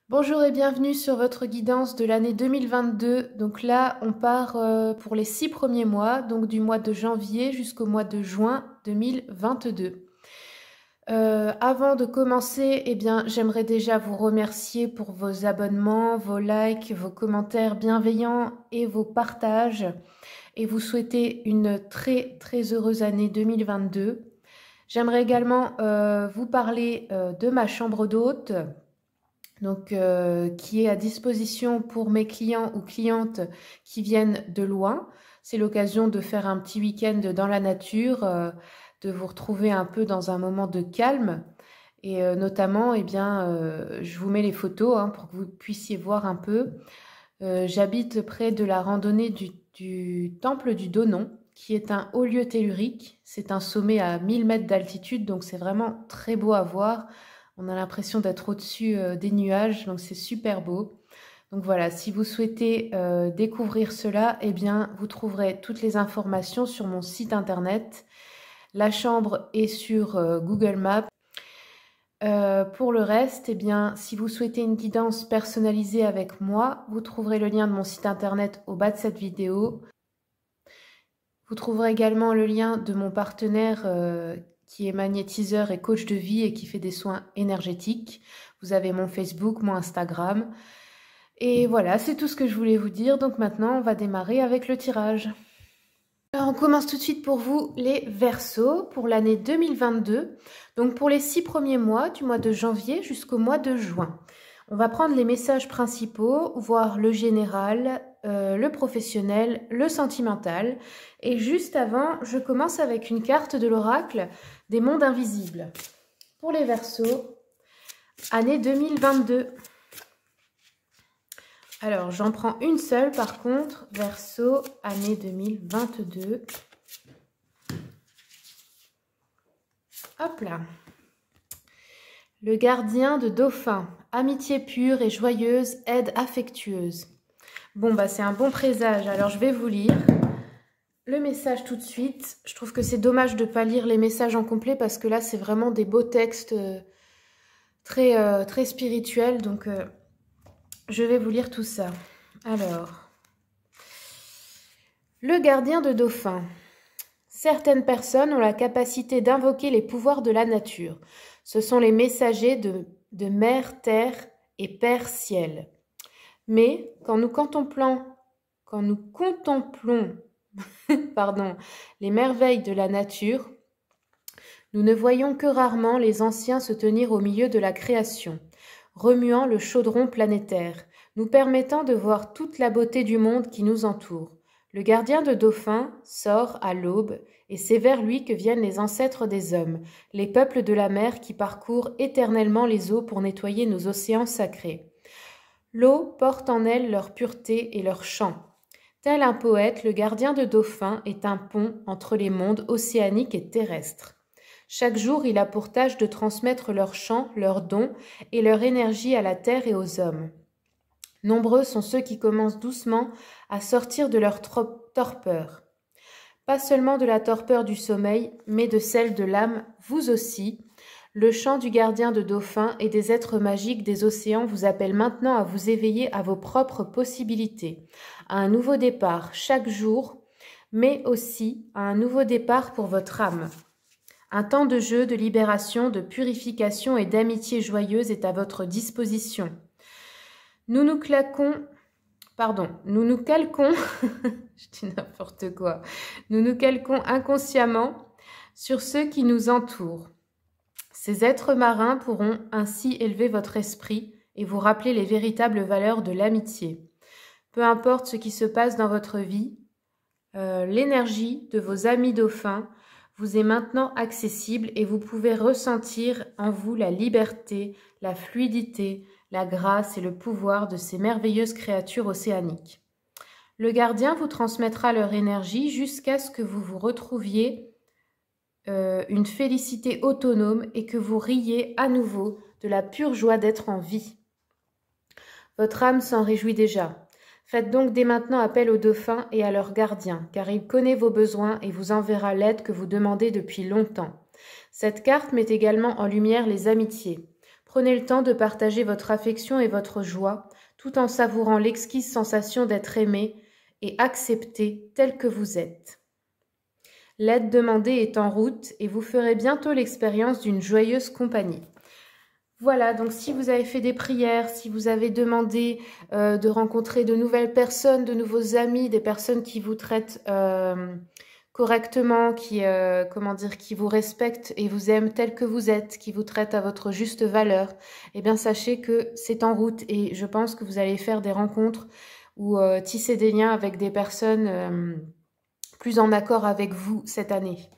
Bonjour et bienvenue sur votre guidance de l'année 2022. Donc là, on part pour les 6 premiers mois, donc du mois de janvier jusqu'au mois de juin 2022. Avant de commencer, j'aimerais déjà vous remercier pour vos abonnements, vos likes, vos commentaires bienveillants et vos partages et vous souhaiter une très très heureuse année 2022. J'aimerais également vous parler de ma chambre d'hôte. Donc, qui est à disposition pour mes clients ou clientes qui viennent de loin. C'est l'occasion de faire un petit week-end dans la nature, de vous retrouver un peu dans un moment de calme. Et notamment, je vous mets les photos pour que vous puissiez voir un peu. J'habite près de la randonnée du Temple du Donon, qui est un haut lieu tellurique. C'est un sommet à 1000 mètres d'altitude, donc c'est vraiment très beau à voir. On a l'impression d'être au-dessus des nuages, donc c'est super beau. Donc voilà, si vous souhaitez découvrir cela, vous trouverez toutes les informations sur mon site internet. La chambre est sur Google Maps. Pour le reste, si vous souhaitez une guidance personnalisée avec moi, vous trouverez le lien de mon site internet au bas de cette vidéo. Vous trouverez également le lien de mon partenaire qui est magnétiseur et coach de vie et qui fait des soins énergétiques. Vous avez mon Facebook, mon Instagram. Et voilà, c'est tout ce que je voulais vous dire. Donc maintenant, on va démarrer avec le tirage. Alors, on commence tout de suite pour vous les Verseaux pour l'année 2022. Donc pour les 6 premiers mois, du mois de janvier jusqu'au mois de juin. On va prendre les messages principaux, voir le général, le professionnel, le sentimental. Et juste avant, je commence avec une carte de l'oracle des mondes invisibles. Pour les Verseaux, année 2022. Alors, j'en prends une seule par contre, Verseau, année 2022. Hop là. Le gardien de Dauphin, amitié pure et joyeuse, aide affectueuse. Bon, c'est un bon présage, alors je vais vous lire le message tout de suite. Je trouve que c'est dommage de ne pas lire les messages en complet parce que là, c'est vraiment des beaux textes très spirituels, donc je vais vous lire tout ça. Alors, le gardien de Dauphin. Certaines personnes ont la capacité d'invoquer les pouvoirs de la nature. Ce sont les messagers de Mère Terre et Père Ciel. Mais quand nous contemplons les merveilles de la nature, nous ne voyons que rarement les anciens se tenir au milieu de la création, remuant le chaudron planétaire, nous permettant de voir toute la beauté du monde qui nous entoure. Le gardien de Dauphin sort à l'aube, et c'est vers lui que viennent les ancêtres des hommes, les peuples de la mer qui parcourent éternellement les eaux pour nettoyer nos océans sacrés. L'eau porte en elle leur pureté et leur chant. Tel un poète, le gardien de Dauphin est un pont entre les mondes océaniques et terrestres. Chaque jour, il a pour tâche de transmettre leur chant, leurs dons et leur énergie à la terre et aux hommes. Nombreux sont ceux qui commencent doucement à sortir de leur torpeur. Pas seulement de la torpeur du sommeil, mais de celle de l'âme, vous aussi. Le chant du gardien de Dauphin et des êtres magiques des océans vous appelle maintenant à vous éveiller à vos propres possibilités, à un nouveau départ chaque jour, mais aussi à un nouveau départ pour votre âme. Un temps de jeu, de libération, de purification et d'amitié joyeuse est à votre disposition. Nous nous calquons, je dis n'importe quoi, nous nous calquons inconsciemment sur ceux qui nous entourent. Ces êtres marins pourront ainsi élever votre esprit et vous rappeler les véritables valeurs de l'amitié. Peu importe ce qui se passe dans votre vie, l'énergie de vos amis dauphins vous est maintenant accessible et vous pouvez ressentir en vous la liberté, la fluidité, la grâce et le pouvoir de ces merveilleuses créatures océaniques. Le gardien vous transmettra leur énergie jusqu'à ce que vous vous retrouviez une félicité autonome et que vous riez à nouveau de la pure joie d'être en vie. Votre âme s'en réjouit déjà. Faites donc dès maintenant appel aux dauphins et à leurs gardiens, car il connaît vos besoins et vous enverra l'aide que vous demandez depuis longtemps. Cette carte met également en lumière les amitiés. Prenez le temps de partager votre affection et votre joie, tout en savourant l'exquise sensation d'être aimé et accepté tel que vous êtes. L'aide demandée est en route et vous ferez bientôt l'expérience d'une joyeuse compagnie. Voilà, donc si vous avez fait des prières, si vous avez demandé de rencontrer de nouvelles personnes, de nouveaux amis, des personnes qui vous traitent correctement, qui vous respectent et vous aiment tel que vous êtes, qui vous traitent à votre juste valeur, eh bien sachez que c'est en route et je pense que vous allez faire des rencontres ou tisser des liens avec des personnes plus en accord avec vous cette année.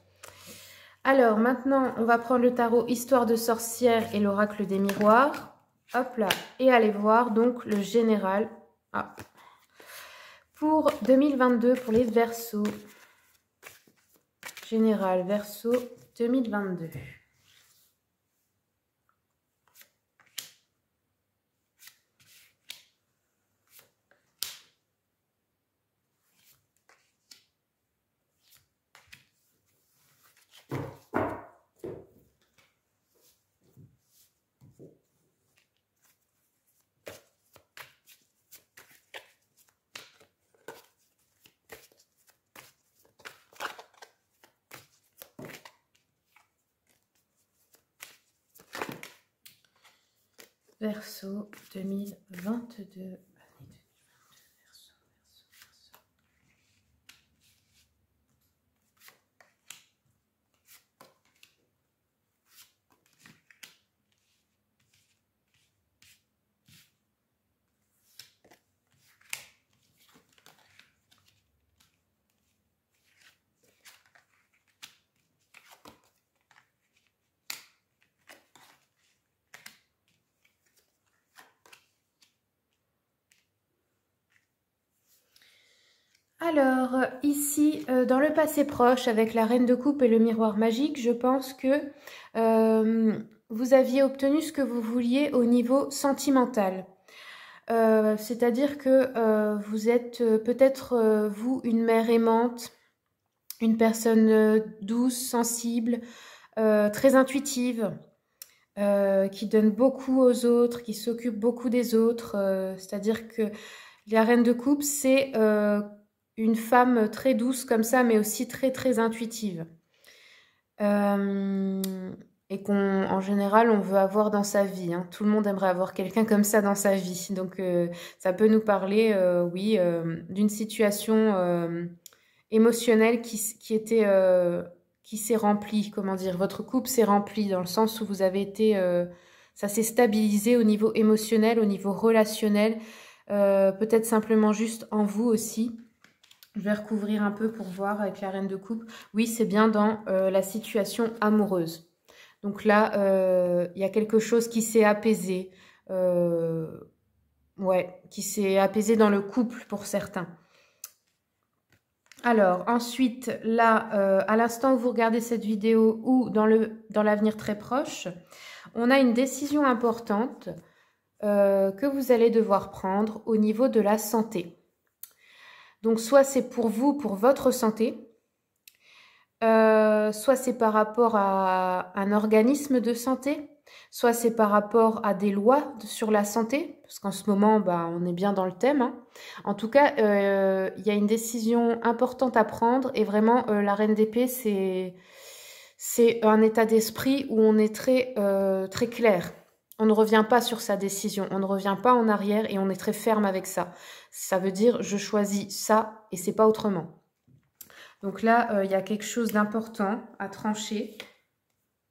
Alors maintenant, on va prendre le tarot Histoire de sorcière et l'oracle des miroirs. Hop là, et allez voir donc le général. Pour 2022, pour les Verseaux. Général Verseau 2022. Verseau 2022. Alors, ici, dans le passé proche, avec la Reine de Coupe et le miroir magique, je pense que vous aviez obtenu ce que vous vouliez au niveau sentimental. C'est-à-dire que vous êtes peut-être, vous, une mère aimante, une personne douce, sensible, très intuitive, qui donne beaucoup aux autres, qui s'occupe beaucoup des autres. C'est-à-dire que la Reine de Coupe, c'est une femme très douce comme ça, mais aussi très très intuitive. Et qu'en général, on veut avoir dans sa vie. Hein. Tout le monde aimerait avoir quelqu'un comme ça dans sa vie. Donc, ça peut nous parler, oui, d'une situation émotionnelle qui s'est remplie. Comment dire, votre couple s'est rempli dans le sens où vous avez été... ça s'est stabilisé au niveau émotionnel, au niveau relationnel, peut-être simplement juste en vous aussi. Je vais recouvrir un peu pour voir avec la Reine de Coupe. Oui, c'est bien dans la situation amoureuse. Donc là, il y a quelque chose qui s'est apaisé. Ouais, qui s'est apaisé dans le couple pour certains. Alors, ensuite, là, à l'instant où vous regardez cette vidéo ou dans l'avenir très proche, on a une décision importante que vous allez devoir prendre au niveau de la santé. Donc, soit c'est pour vous, pour votre santé, soit c'est par rapport à un organisme de santé, soit c'est par rapport à des lois sur la santé, parce qu'en ce moment, on est bien dans le thème. Hein. En tout cas, il y a une décision importante à prendre et vraiment, la Reine d'épée, c'est un état d'esprit où on est très, très clair. On ne revient pas sur sa décision, on ne revient pas en arrière et on est très ferme avec ça. Ça veut dire, je choisis ça et c'est pas autrement. Donc là, il y a quelque chose d'important à trancher.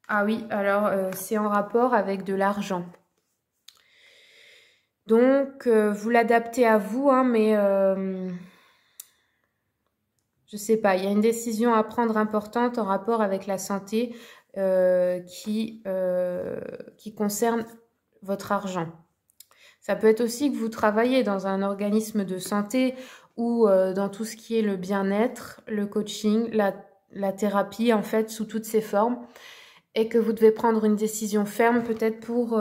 Ah oui, alors c'est en rapport avec de l'argent. Donc, vous l'adaptez à vous, hein, mais je sais pas, il y a une décision à prendre importante en rapport avec la santé qui concerne votre argent. Ça peut être aussi que vous travaillez dans un organisme de santé ou dans tout ce qui est le bien-être, le coaching, la thérapie, en fait, sous toutes ses formes, et que vous devez prendre une décision ferme, peut-être pour...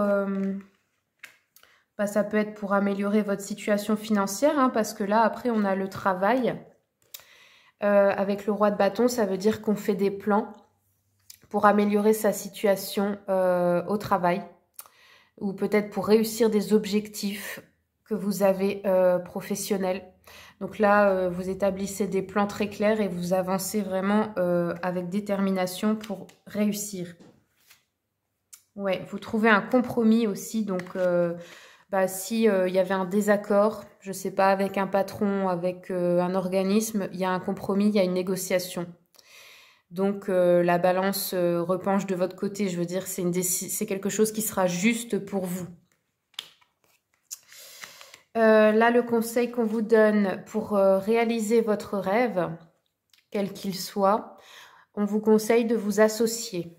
ça peut être pour améliorer votre situation financière, hein, parce que là, après, on a le travail. Avec le roi de bâton, ça veut dire qu'on fait des plans pour améliorer sa situation au travail. ou peut-être pour réussir des objectifs que vous avez professionnels. Donc là, vous établissez des plans très clairs et vous avancez vraiment avec détermination pour réussir. Ouais, vous trouvez un compromis aussi. Donc, si il y avait un désaccord, je sais pas, avec un patron, avec un organisme, il y a un compromis, il y a une négociation. Donc, la balance repenche de votre côté. Je veux dire, c'est quelque chose qui sera juste pour vous. Là, le conseil qu'on vous donne pour réaliser votre rêve, quel qu'il soit, on vous conseille de vous associer.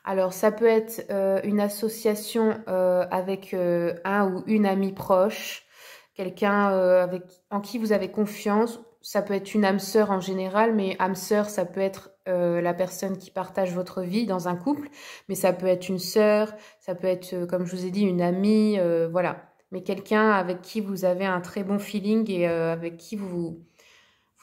Alors, ça peut être une association avec un ou une amie proche, quelqu'un en qui vous avez confiance. Ça peut être une âme sœur en général, mais âme sœur, ça peut être la personne qui partage votre vie dans un couple, mais ça peut être une sœur, ça peut être, comme je vous ai dit, une amie, voilà. Mais quelqu'un avec qui vous avez un très bon feeling et avec qui vous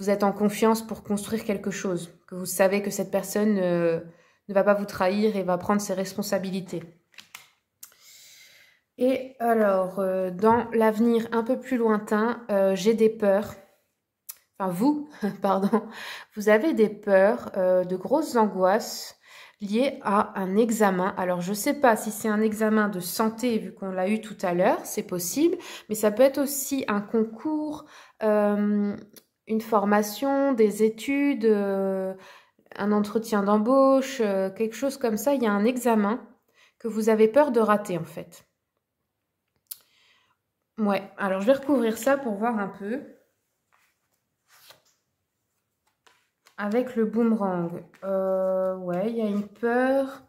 êtes en confiance pour construire quelque chose, que vous savez que cette personne ne va pas vous trahir et va prendre ses responsabilités. Et alors, dans l'avenir un peu plus lointain, j'ai des peurs. Enfin, vous, pardon, vous avez des peurs, de grosses angoisses liées à un examen. Alors, je ne sais pas si c'est un examen de santé, vu qu'on l'a eu tout à l'heure, c'est possible, mais ça peut être aussi un concours, une formation, des études, un entretien d'embauche, quelque chose comme ça. Il y a un examen que vous avez peur de rater, en fait. Ouais, alors je vais recouvrir ça pour voir un peu. Avec le boomerang, ouais, il y a une peur,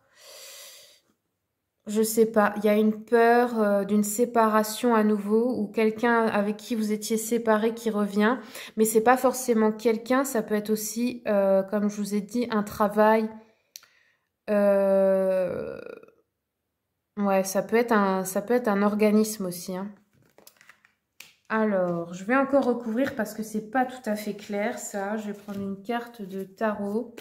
je sais pas, il y a une peur d'une séparation à nouveau ou quelqu'un avec qui vous étiez séparé qui revient, mais c'est pas forcément quelqu'un, ça peut être aussi, comme je vous ai dit, un travail, ouais, ça peut être un organisme aussi, hein. Alors, je vais encore recouvrir parce que c'est pas tout à fait clair ça. Je vais prendre une carte de tarot.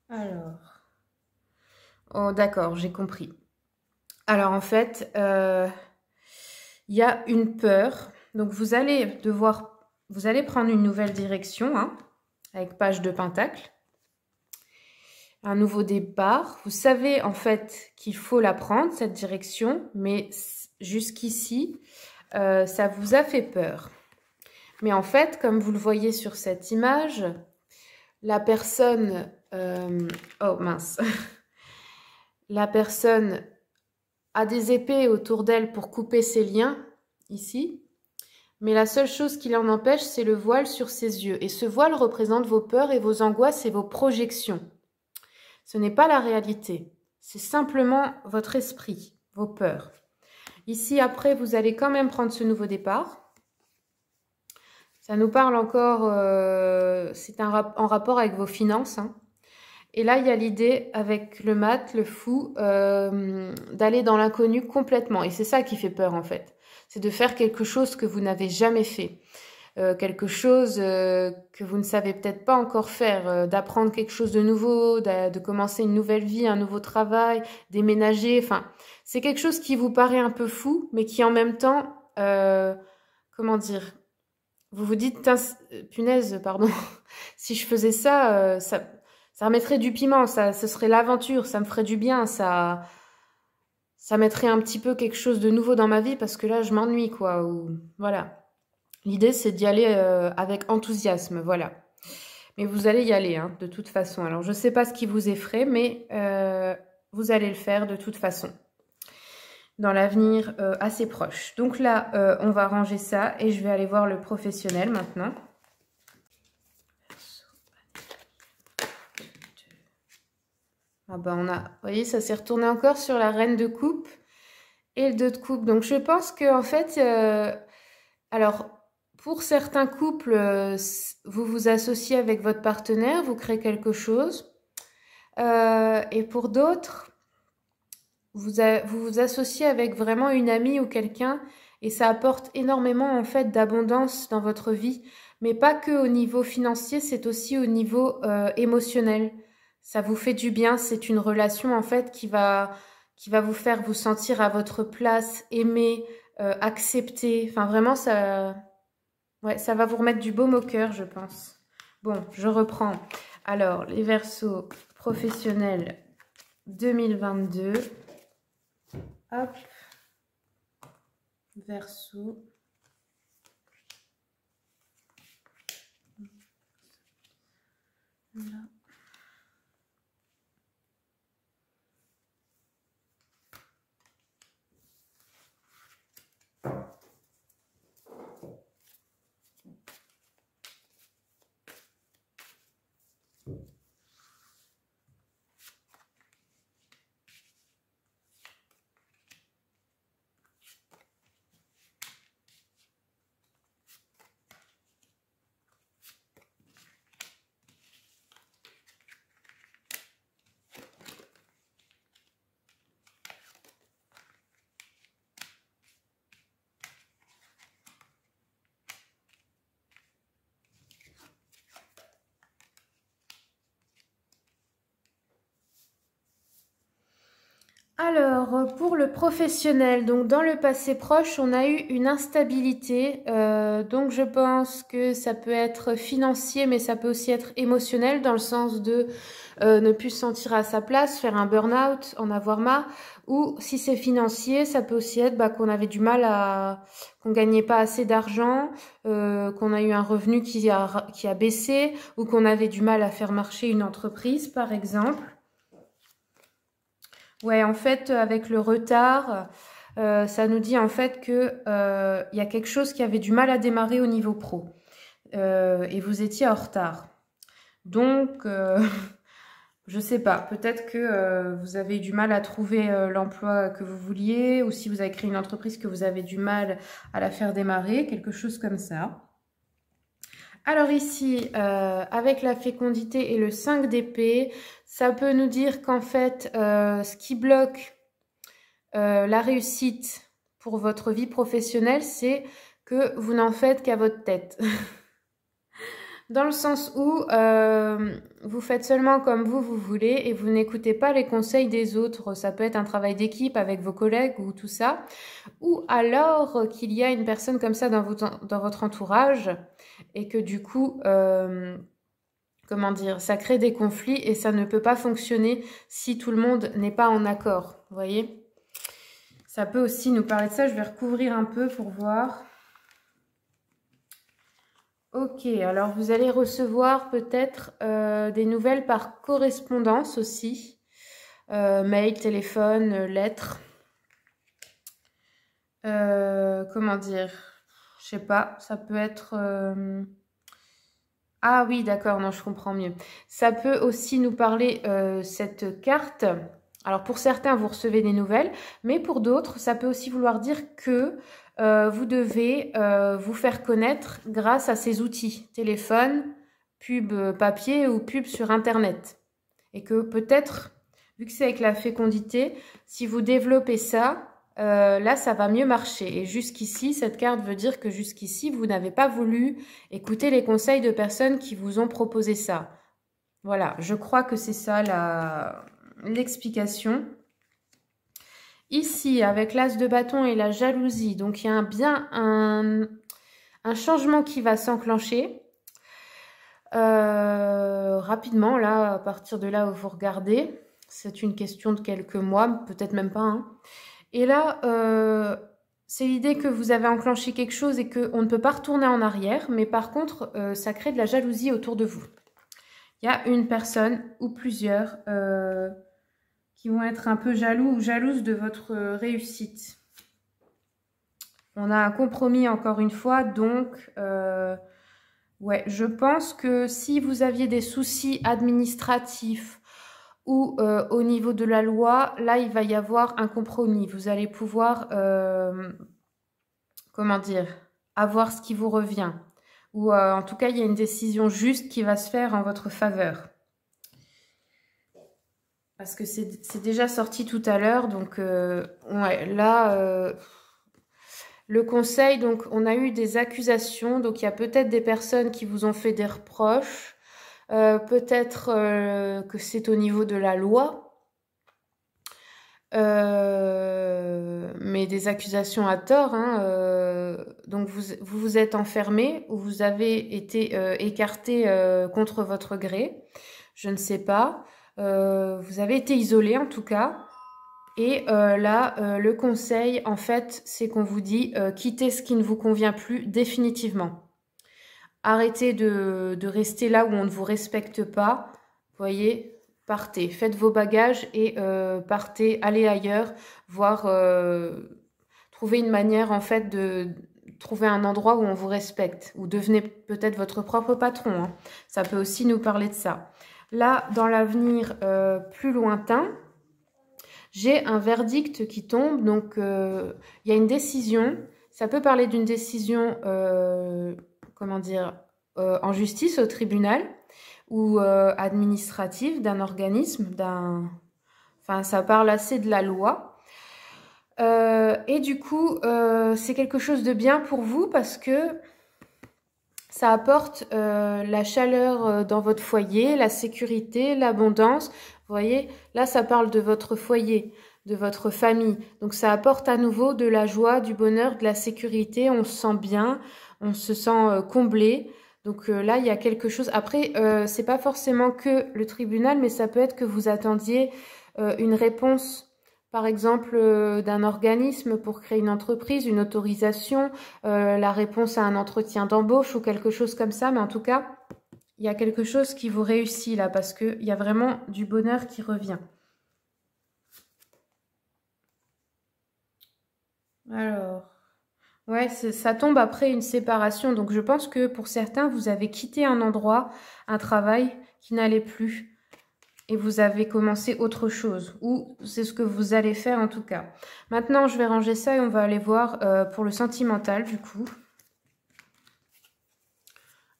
Alors, oh d'accord, j'ai compris. Alors en fait, il y a une peur. Donc vous allez prendre une nouvelle direction, hein, avec page de pentacle. Un nouveau départ. Vous savez en fait qu'il faut la prendre, cette direction, mais jusqu'ici, ça vous a fait peur. Mais en fait, comme vous le voyez sur cette image, la personne... oh mince. La personne a des épées autour d'elle pour couper ses liens, ici. Mais la seule chose qui l'en empêche, c'est le voile sur ses yeux. Et ce voile représente vos peurs et vos angoisses et vos projections. Ce n'est pas la réalité. C'est simplement votre esprit, vos peurs. Ici, après, vous allez quand même prendre ce nouveau départ. Ça nous parle encore, c'est en rapport avec vos finances, hein. Et là, il y a l'idée avec le mat, le fou, d'aller dans l'inconnu complètement. Et c'est ça qui fait peur, en fait. C'est de faire quelque chose que vous n'avez jamais fait. Quelque chose que vous ne savez peut-être pas encore faire. D'apprendre quelque chose de nouveau, de commencer une nouvelle vie, un nouveau travail, déménager. Enfin, c'est quelque chose qui vous paraît un peu fou, mais qui en même temps, comment dire, vous vous dites, punaise, pardon, si je faisais ça, ça remettrait du piment, ce serait l'aventure, ça me ferait du bien, ça mettrait un petit peu quelque chose de nouveau dans ma vie parce que là, je m'ennuie, quoi. Ou, voilà. L'idée, c'est d'y aller avec enthousiasme, voilà. Mais vous allez y aller, hein, de toute façon. Alors, je ne sais pas ce qui vous effraie, mais vous allez le faire de toute façon. Dans l'avenir assez proche. Donc là, on va ranger ça et je vais aller voir le professionnel maintenant. Ah bah vous voyez, ça s'est retourné encore sur la reine de coupe et le 2 de coupe. Donc je pense que en fait, alors pour certains couples, vous vous associez avec votre partenaire, vous créez quelque chose. Et pour d'autres, vous vous associez avec vraiment une amie ou quelqu'un et ça apporte énormément en fait d'abondance dans votre vie, mais pas que au niveau financier, c'est aussi au niveau émotionnel. Ça vous fait du bien, c'est une relation en fait qui va vous faire vous sentir à votre place, aimé, accepté. Enfin vraiment ça, ouais, ça va vous remettre du baume au cœur, je pense. Bon, je reprends. Alors, les Verseaux professionnels 2022. Hop. Verseau. Voilà. Alors, pour le professionnel, donc dans le passé proche, on a eu une instabilité. Donc, je pense que ça peut être financier, mais ça peut aussi être émotionnel dans le sens de ne plus se sentir à sa place, faire un burn-out, en avoir marre. Ou si c'est financier, ça peut aussi être qu'on avait du mal qu'on gagnait pas assez d'argent, qu'on a eu un revenu qui a baissé, ou qu'on avait du mal à faire marcher une entreprise, par exemple. Ouais, en fait, avec le retard, ça nous dit en fait que y a quelque chose qui avait du mal à démarrer au niveau pro. Et vous étiez en retard. Donc, je sais pas, peut-être que vous avez eu du mal à trouver l'emploi que vous vouliez, ou si vous avez créé une entreprise que vous avez du mal à la faire démarrer, quelque chose comme ça. Alors ici, avec la fécondité et le 5 d'épée, ça peut nous dire qu'en fait, ce qui bloque la réussite pour votre vie professionnelle, c'est que vous n'en faites qu'à votre tête. Dans le sens où vous faites seulement comme vous voulez et vous n'écoutez pas les conseils des autres. Ça peut être un travail d'équipe avec vos collègues ou tout ça. Ou alors qu'il y a une personne comme ça dans votre entourage et que du coup, comment dire, ça crée des conflits et ça ne peut pas fonctionner si tout le monde n'est pas en accord. Vous voyez ? Ça peut aussi nous parler de ça. Je vais recouvrir un peu pour voir. Ok, alors vous allez recevoir peut-être des nouvelles par correspondance aussi. Mail, téléphone, lettres. Comment dire? Je sais pas, ça peut être... Ah oui, d'accord, non, je comprends mieux. Ça peut aussi nous parler, cette carte. Alors pour certains, vous recevez des nouvelles, mais pour d'autres, ça peut aussi vouloir dire que vous devez vous faire connaître grâce à ces outils, téléphone, pub papier ou pub sur Internet. Et que peut-être, vu que c'est avec la fécondité, si vous développez ça, là, ça va mieux marcher. Et jusqu'ici, cette carte veut dire que jusqu'ici, vous n'avez pas voulu écouter les conseils de personnes qui vous ont proposé ça. Voilà, je crois que c'est ça l'explication. Ici, avec l'as de bâton et la jalousie, donc il y a bien un changement qui va s'enclencher. Rapidement, là, à partir de là où vous regardez, c'est une question de quelques mois, peut-être même pas. Hein. Et là, c'est l'idée que vous avez enclenché quelque chose et qu'on ne peut pas retourner en arrière, mais par contre, ça crée de la jalousie autour de vous. Il y a une personne ou plusieurs qui vont être un peu jaloux ou jalouses de votre réussite. On a un compromis encore une fois, donc ouais, je pense que si vous aviez des soucis administratifs ou au niveau de la loi, là il va y avoir un compromis. Vous allez pouvoir, comment dire, avoir ce qui vous revient. Ou en tout cas, il y a une décision juste qui va se faire en votre faveur. Parce que c'est déjà sorti tout à l'heure, donc ouais, là, Le conseil, donc on a eu des accusations, donc il y a peut-être des personnes qui vous ont fait des reproches, peut-être que c'est au niveau de la loi, mais des accusations à tort, hein, donc vous êtes enfermé ou vous avez été écarté contre votre gré, je ne sais pas, vous avez été isolé en tout cas. Et là, le conseil, en fait, c'est qu'on vous dit quittez ce qui ne vous convient plus définitivement. Arrêtez de rester là où on ne vous respecte pas. Voyez, partez, faites vos bagages et partez, allez ailleurs, voir, trouver une manière en fait de trouver un endroit où on vous respecte, ou devenez peut-être votre propre patron, hein. Ça peut aussi nous parler de ça. Là, dans l'avenir plus lointain, j'ai un verdict qui tombe, donc il y a une décision. Ça peut parler d'une décision, comment dire, en justice, au tribunal, ou administrative, d'un organisme, enfin, ça parle assez de la loi. Et du coup, c'est quelque chose de bien pour vous parce que ça apporte la chaleur dans votre foyer, la sécurité, l'abondance. Vous voyez, là, ça parle de votre foyer, de votre famille. Donc, ça apporte à nouveau de la joie, du bonheur, de la sécurité. On se sent bien, on se sent comblé. Donc là, il y a quelque chose. Après, c'est pas forcément que le tribunal, mais ça peut être que vous attendiez une réponse, par exemple, d'un organisme pour créer une entreprise, une autorisation, la réponse à un entretien d'embauche ou quelque chose comme ça. Mais en tout cas, il y a quelque chose qui vous réussit là parce qu'il y a vraiment du bonheur qui revient. Alors, ouais, ça tombe après une séparation. Donc, je pense que pour certains, vous avez quitté un endroit, un travail qui n'allait plus. Et vous avez commencé autre chose. Ou c'est ce que vous allez faire en tout cas. Maintenant, je vais ranger ça et on va aller voir pour le sentimental du coup.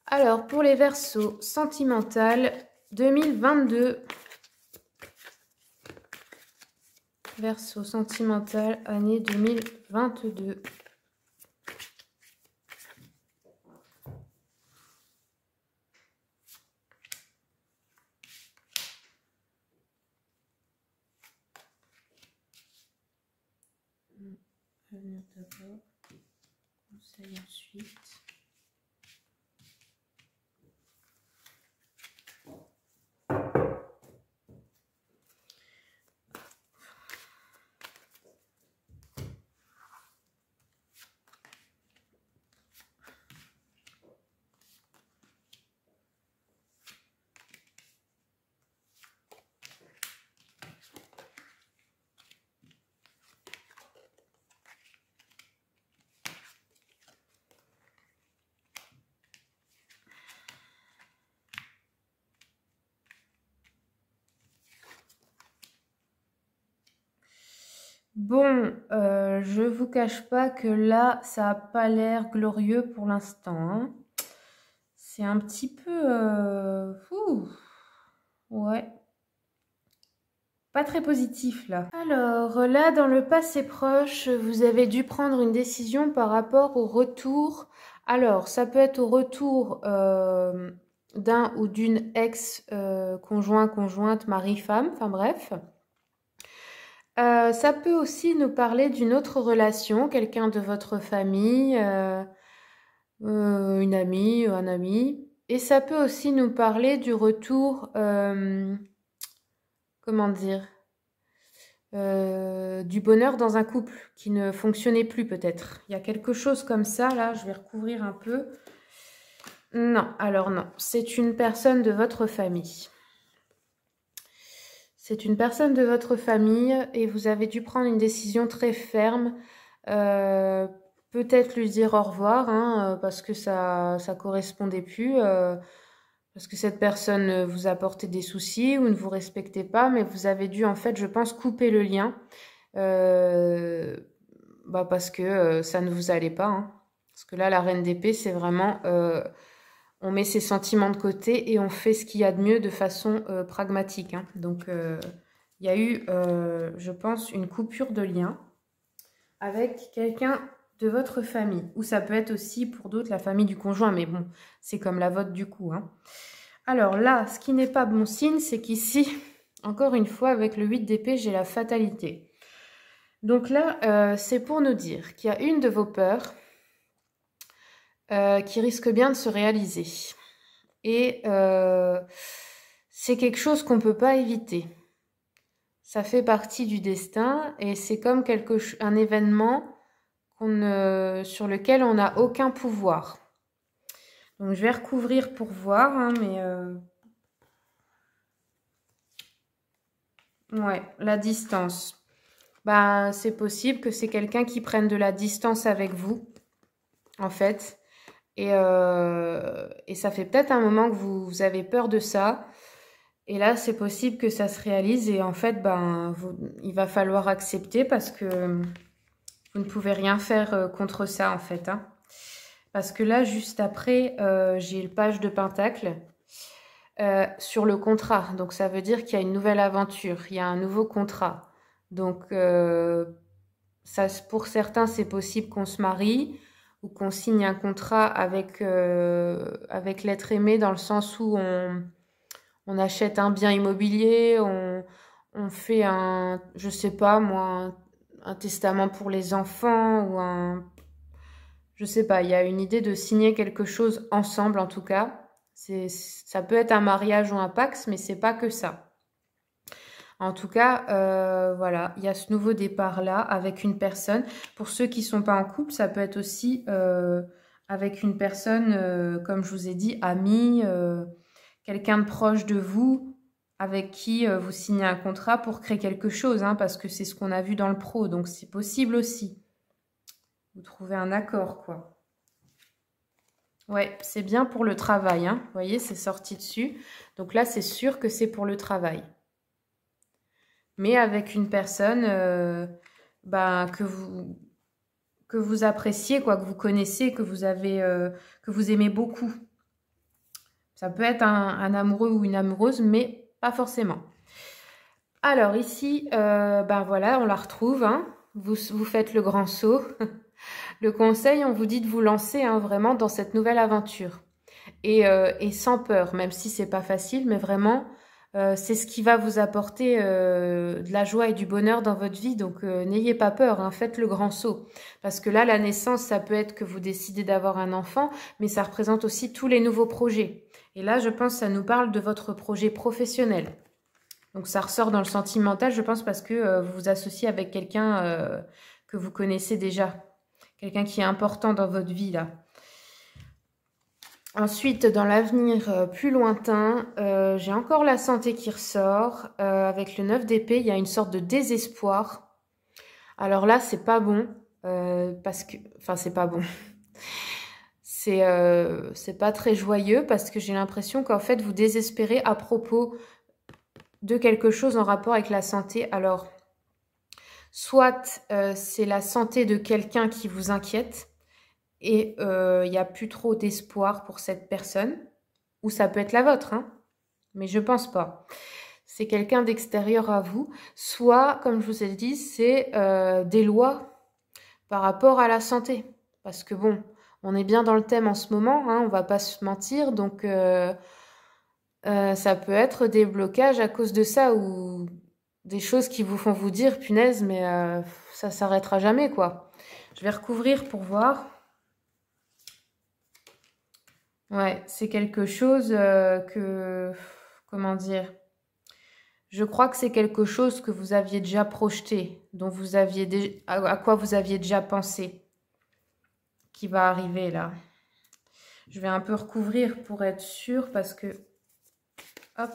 Alors, pour les Verseaux, sentimental 2022. Verseau sentimental, année 2022. Avenir d'abord, conseil ensuite. Bon, je vous cache pas que là, ça n'a pas l'air glorieux pour l'instant, hein. C'est un petit peu... ouais. Pas très positif là. Alors là, dans le passé proche, vous avez dû prendre une décision par rapport au retour. Alors, ça peut être au retour d'un ou d'une ex-conjoint, conjointe, mari, femme, enfin bref. Ça peut aussi nous parler d'une autre relation, quelqu'un de votre famille, une amie, un ami. Et ça peut aussi nous parler du retour, comment dire, du bonheur dans un couple qui ne fonctionnait plus peut-être. Il y a quelque chose comme ça, là, je vais recouvrir un peu. Non, alors non, c'est une personne de votre famille. C'est une personne de votre famille et vous avez dû prendre une décision très ferme. Peut-être lui dire au revoir, hein, parce que ça correspondait plus, parce que cette personne vous apportait des soucis ou ne vous respectait pas, mais vous avez dû en fait, je pense, couper le lien, parce que ça ne vous allait pas, hein. Parce que là, la reine d'épée, c'est vraiment, on met ses sentiments de côté et on fait ce qu'il y a de mieux de façon pragmatique, hein. Donc, il y a eu, je pense, une coupure de lien avec quelqu'un de votre famille. Ou ça peut être aussi pour d'autres la famille du conjoint, mais bon, c'est comme la vôtre du coup, hein. Alors là, ce qui n'est pas bon signe, c'est qu'ici, encore une fois, avec le 8 d'épée, j'ai la fatalité. Donc là, c'est pour nous dire qu'il y a une de vos peurs qui risque bien de se réaliser. Et c'est quelque chose qu'on ne peut pas éviter. Ça fait partie du destin et c'est comme un événement sur lequel on n'a aucun pouvoir. Donc je vais recouvrir pour voir, hein, mais ouais, la distance. Ben, c'est possible que c'est quelqu'un qui prenne de la distance avec vous, en fait. Et ça fait peut-être un moment que vous avez peur de ça. Et là, c'est possible que ça se réalise. Et en fait, ben, il va falloir accepter parce que vous ne pouvez rien faire contre ça, en fait, hein. Parce que là, juste après, j'ai le page de Pentacle sur le contrat. Donc, ça veut dire qu'il y a une nouvelle aventure. Il y a un nouveau contrat. Donc, ça, pour certains, c'est possible qu'on se marie ou qu'on signe un contrat avec l'être aimé dans le sens où on achète un bien immobilier, on fait je sais pas moi, un testament pour les enfants ou je sais pas, il y a une idée de signer quelque chose ensemble en tout cas. Ça peut être un mariage ou un pax, mais c'est pas que ça. En tout cas, voilà, il y a ce nouveau départ-là avec une personne. Pour ceux qui ne sont pas en couple, ça peut être aussi avec une personne, comme je vous ai dit, amie, quelqu'un de proche de vous, avec qui vous signez un contrat pour créer quelque chose, hein, parce que c'est ce qu'on a vu dans le pro, donc c'est possible aussi. Vous trouvez un accord, quoi. Ouais, c'est bien pour le travail, hein. Vous voyez, c'est sorti dessus. Donc là, c'est sûr que c'est pour le travail. Mais avec une personne ben, que vous appréciez, quoi, que vous connaissez, que vous aimez beaucoup. Ça peut être un amoureux ou une amoureuse, mais pas forcément. Alors ici, ben voilà, on la retrouve, hein. Vous faites le grand saut. Le conseil, on vous dit de vous lancer, hein, vraiment dans cette nouvelle aventure. Et sans peur, même si c'est pas facile, mais vraiment... c'est ce qui va vous apporter de la joie et du bonheur dans votre vie. Donc, n'ayez pas peur, hein, faites le grand saut. Parce que là, la naissance, ça peut être que vous décidez d'avoir un enfant, mais ça représente aussi tous les nouveaux projets. Et là, je pense que ça nous parle de votre projet professionnel. Donc, ça ressort dans le sentimental, je pense, parce que vous vous associez avec quelqu'un que vous connaissez déjà. Quelqu'un qui est important dans votre vie, là. Ensuite, dans l'avenir plus lointain, j'ai encore la santé qui ressort. Avec le 9 d'épée, il y a une sorte de désespoir. Alors là, c'est pas bon. Parce que... Enfin, c'est pas bon. C'est pas très joyeux parce que j'ai l'impression qu'en fait, vous désespérez à propos de quelque chose en rapport avec la santé. Alors, soit c'est la santé de quelqu'un qui vous inquiète, et il n'y a plus trop d'espoir pour cette personne, ou ça peut être la vôtre, hein, mais je pense pas. C'est quelqu'un d'extérieur à vous, soit, comme je vous ai dit, c'est des lois par rapport à la santé. Parce que bon, on est bien dans le thème en ce moment, hein, on va pas se mentir, donc ça peut être des blocages à cause de ça, ou des choses qui vous font vous dire, punaise, mais ça s'arrêtera jamais, quoi. Je vais recouvrir pour voir. Ouais, c'est quelque chose comment dire, je crois que c'est quelque chose que vous aviez déjà projeté, dont vous aviez à quoi vous aviez déjà pensé, qui va arriver là. Je vais un peu recouvrir pour être sûre parce que, hop,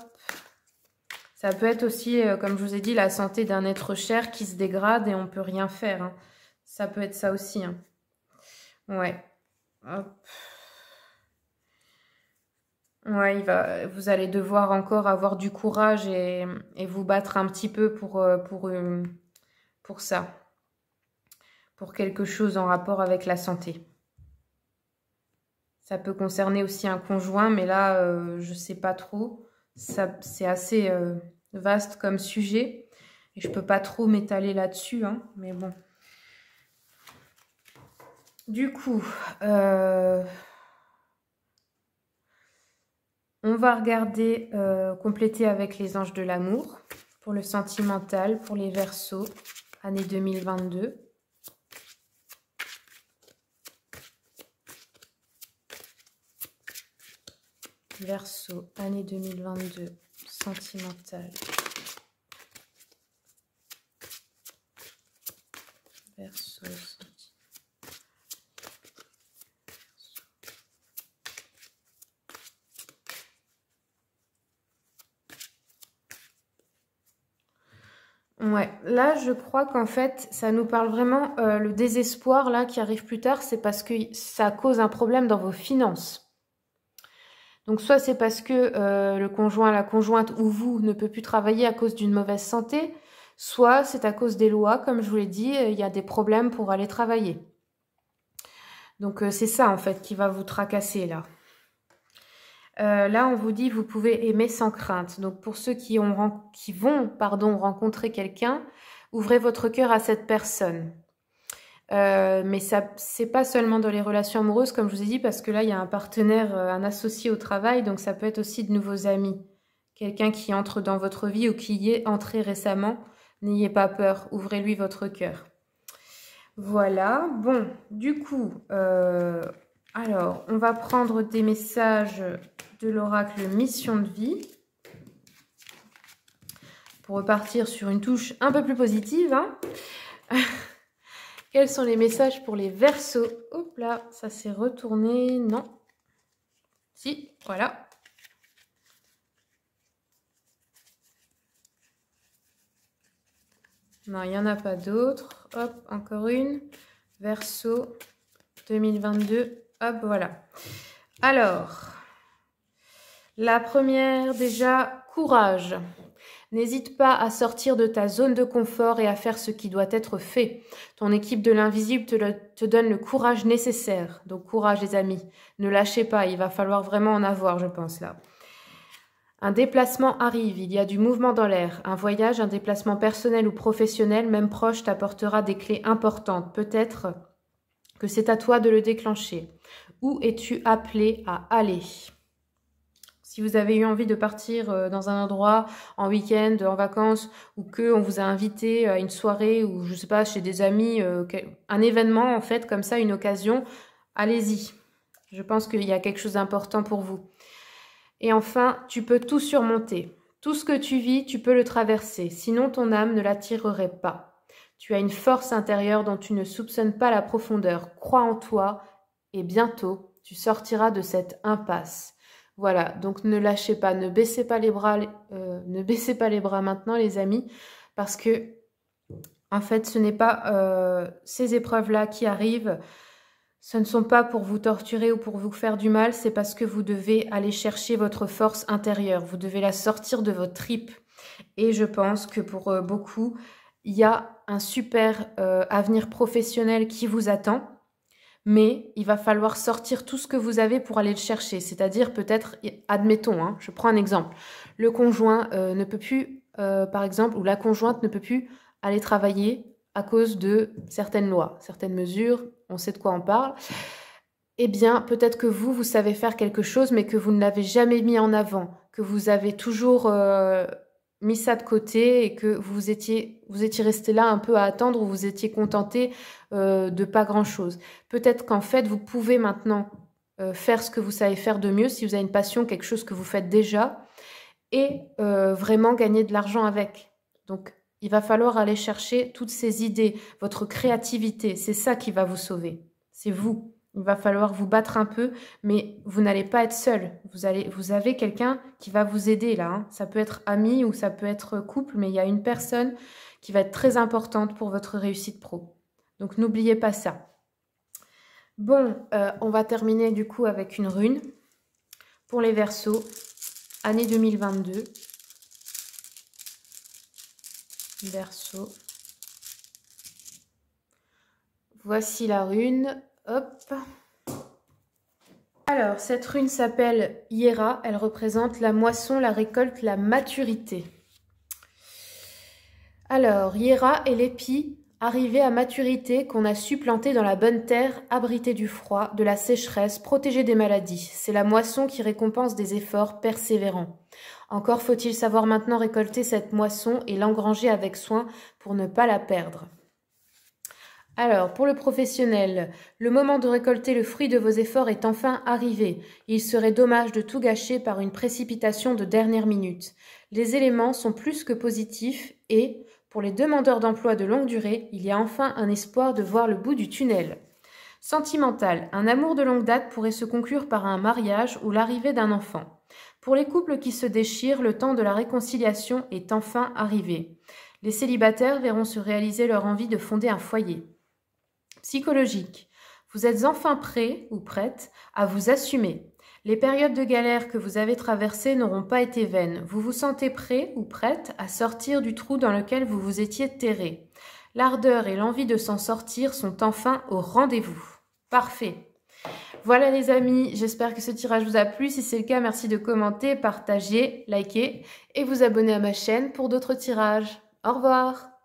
ça peut être aussi, comme je vous ai dit, la santé d'un être cher qui se dégrade et on peut rien faire, hein. Ça peut être ça aussi, hein. Ouais, hop. Ouais, vous allez devoir encore avoir du courage et vous battre un petit peu pour ça. Pour quelque chose en rapport avec la santé. Ça peut concerner aussi un conjoint, mais là, je sais pas trop. C'est assez vaste comme sujet. Et je peux pas trop m'étaler là-dessus, hein, mais bon. Du coup, on va regarder, compléter avec les anges de l'amour pour le sentimental, pour les Verseaux, année 2022. Verseau, année 2022, sentimental. Verseau, ouais, là je crois qu'en fait ça nous parle vraiment le désespoir là qui arrive plus tard, c'est parce que ça cause un problème dans vos finances. Donc soit c'est parce que le conjoint, la conjointe ou vous ne peut plus travailler à cause d'une mauvaise santé, soit c'est à cause des lois, comme je vous l'ai dit, il y a des problèmes pour aller travailler. Donc c'est ça en fait qui va vous tracasser là. Là on vous dit vous pouvez aimer sans crainte. Donc pour ceux qui vont rencontrer quelqu'un, ouvrez votre cœur à cette personne. Mais ça, c'est pas seulement dans les relations amoureuses, comme je vous ai dit, parce que là, il y a un partenaire, un associé au travail, donc ça peut être aussi de nouveaux amis. Quelqu'un qui entre dans votre vie ou qui y est entré récemment. N'ayez pas peur, ouvrez-lui votre cœur. Voilà, bon, du coup, alors, on va prendre des messages de l'oracle Mission de vie pour repartir sur une touche un peu plus positive, hein. Quels sont les messages pour les Verseaux? Hop là, ça s'est retourné. Non. Si, voilà. Non, il n'y en a pas d'autres. Hop, encore une. Verseau 2022. Hop, voilà. Alors, la première, déjà, courage. N'hésite pas à sortir de ta zone de confort et à faire ce qui doit être fait. Ton équipe de l'invisible te donne le courage nécessaire. Donc courage les amis, ne lâchez pas, il va falloir vraiment en avoir je pense là. Un déplacement arrive, il y a du mouvement dans l'air. Un voyage, un déplacement personnel ou professionnel, même proche, t'apportera des clés importantes. Peut-être que c'est à toi de le déclencher. Où es-tu appelé à aller ? Si vous avez eu envie de partir dans un endroit en week-end, en vacances, ou qu'on vous a invité à une soirée, ou je sais pas, chez des amis, un événement en fait, comme ça, une occasion, allez-y. Je pense qu'il y a quelque chose d'important pour vous. Et enfin, tu peux tout surmonter. Tout ce que tu vis, tu peux le traverser, sinon ton âme ne l'attirerait pas. Tu as une force intérieure dont tu ne soupçonnes pas la profondeur. Crois en toi et bientôt, tu sortiras de cette impasse. Voilà, donc ne lâchez pas, ne baissez pas les bras maintenant les amis, parce que en fait ce n'est pas ces épreuves-là qui arrivent, ce ne sont pas pour vous torturer ou pour vous faire du mal, c'est parce que vous devez aller chercher votre force intérieure, vous devez la sortir de votre tripes. Et je pense que pour beaucoup, il y a un super avenir professionnel qui vous attend. Mais il va falloir sortir tout ce que vous avez pour aller le chercher. C'est-à-dire peut-être, admettons, hein, je prends un exemple. Le conjoint ne peut plus, par exemple, ou la conjointe ne peut plus aller travailler à cause de certaines lois, certaines mesures, on sait de quoi on parle. Eh bien, peut-être que vous savez faire quelque chose, mais que vous ne l'avez jamais mis en avant, que vous avez toujours mis ça de côté et que vous étiez resté là un peu à attendre ou vous étiez contenté de pas grand-chose. Peut-être qu'en fait, vous pouvez maintenant faire ce que vous savez faire de mieux, si vous avez une passion, quelque chose que vous faites déjà, et vraiment gagner de l'argent avec. Donc, il va falloir aller chercher toutes ces idées, votre créativité, c'est ça qui va vous sauver. C'est vous. Il va falloir vous battre un peu, mais vous n'allez pas être seul. Vous avez quelqu'un qui va vous aider là. Hein. Ça peut être ami ou ça peut être couple, mais il y a une personne qui va être très importante pour votre réussite pro. Donc n'oubliez pas ça. Bon, on va terminer du coup avec une rune pour les Verseaux, année 2022. Verseau. Voici la rune. Hop. Alors, cette rune s'appelle Hiera. Elle représente la moisson, la récolte, la maturité. Alors, Hiera est l'épi Arrivé à maturité, qu'on a su planter dans la bonne terre, abrité du froid, de la sécheresse, protégé des maladies. C'est la moisson qui récompense des efforts persévérants. Encore faut-il savoir maintenant récolter cette moisson et l'engranger avec soin pour ne pas la perdre. Alors, pour le professionnel, le moment de récolter le fruit de vos efforts est enfin arrivé. Il serait dommage de tout gâcher par une précipitation de dernière minute. Les éléments sont plus que positifs et, pour les demandeurs d'emploi de longue durée, il y a enfin un espoir de voir le bout du tunnel. Sentimental, un amour de longue date pourrait se conclure par un mariage ou l'arrivée d'un enfant. Pour les couples qui se déchirent, le temps de la réconciliation est enfin arrivé. Les célibataires verront se réaliser leur envie de fonder un foyer. Psychologique. Vous êtes enfin prêt ou prête à vous assumer. Les périodes de galère que vous avez traversées n'auront pas été vaines. Vous vous sentez prêt ou prête à sortir du trou dans lequel vous vous étiez terré. L'ardeur et l'envie de s'en sortir sont enfin au rendez-vous. Parfait. Voilà les amis, j'espère que ce tirage vous a plu. Si c'est le cas, merci de commenter, partager, liker et vous abonner à ma chaîne pour d'autres tirages. Au revoir.